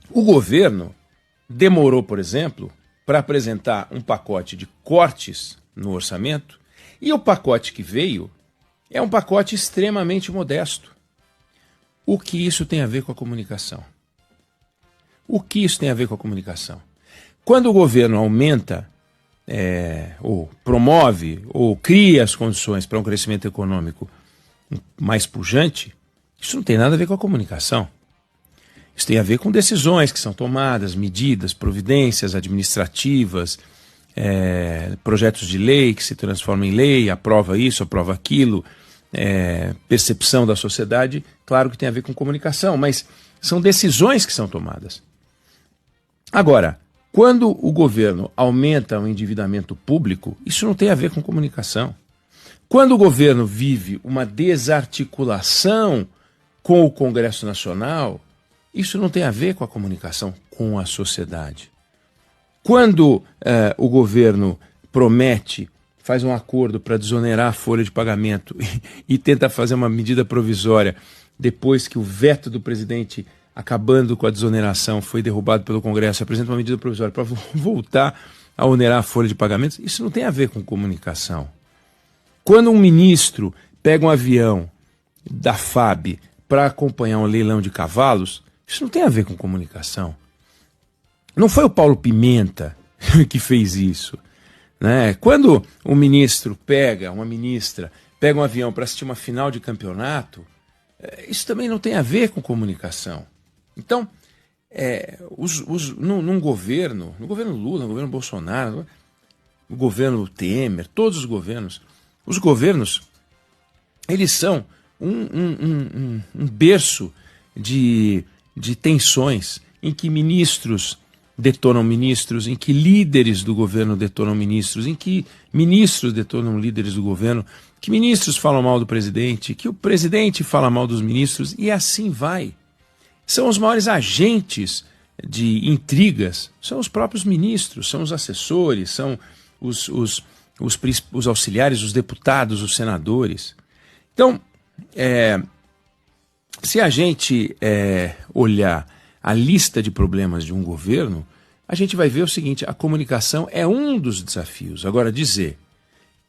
O governo demorou, por exemplo, para apresentar um pacote de cortes no orçamento, e o pacote que veio é um pacote extremamente modesto. O que isso tem a ver com a comunicação? O que isso tem a ver com a comunicação? Quando o governo aumenta, ou promove, ou cria as condições para um crescimento econômico mais pujante, isso não tem nada a ver com a comunicação. Isso tem a ver com decisões que são tomadas, medidas, providências administrativas, projetos de lei que se transformam em lei, aprova isso, aprova aquilo, percepção da sociedade, claro que tem a ver com comunicação, mas são decisões que são tomadas. Agora, quando o governo aumenta o endividamento público, isso não tem a ver com comunicação. Quando o governo vive uma desarticulação com o Congresso Nacional, isso não tem a ver com a comunicação com a sociedade. Quando o governo promete, faz um acordo para desonerar a folha de pagamento e tenta fazer uma medida provisória depois que o veto do presidente acabando com a desoneração foi derrubado pelo Congresso, apresenta uma medida provisória para voltar a onerar a folha de pagamentos, isso não tem a ver com comunicação. Quando um ministro pega um avião da FAB para acompanhar um leilão de cavalos, isso não tem a ver com comunicação. Não foi o Paulo Pimenta que fez isso, né? Quando um ministro uma ministra pega um avião para assistir uma final de campeonato, isso também não tem a ver com comunicação. Então, no governo Lula, no governo Bolsonaro, no governo Temer, todos os governos, eles são um berço de tensões em que ministros detonam ministros, em que líderes do governo detonam ministros, em que ministros detonam líderes do governo, que ministros falam mal do presidente, que o presidente fala mal dos ministros, e assim vai. São os maiores agentes de intrigas, são os próprios ministros, são os assessores, são os auxiliares, os deputados, os senadores. Então, se a gente olhar a lista de problemas de um governo, a gente vai ver o seguinte: a comunicação é um dos desafios. Agora, dizer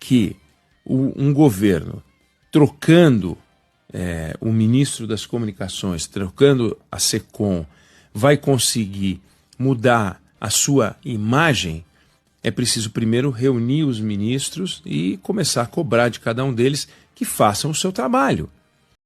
que um governo trocando o ministro das comunicações, trocando a SECOM, vai conseguir mudar a sua imagem, é preciso primeiro reunir os ministros e começar a cobrar de cada um deles que façam o seu trabalho.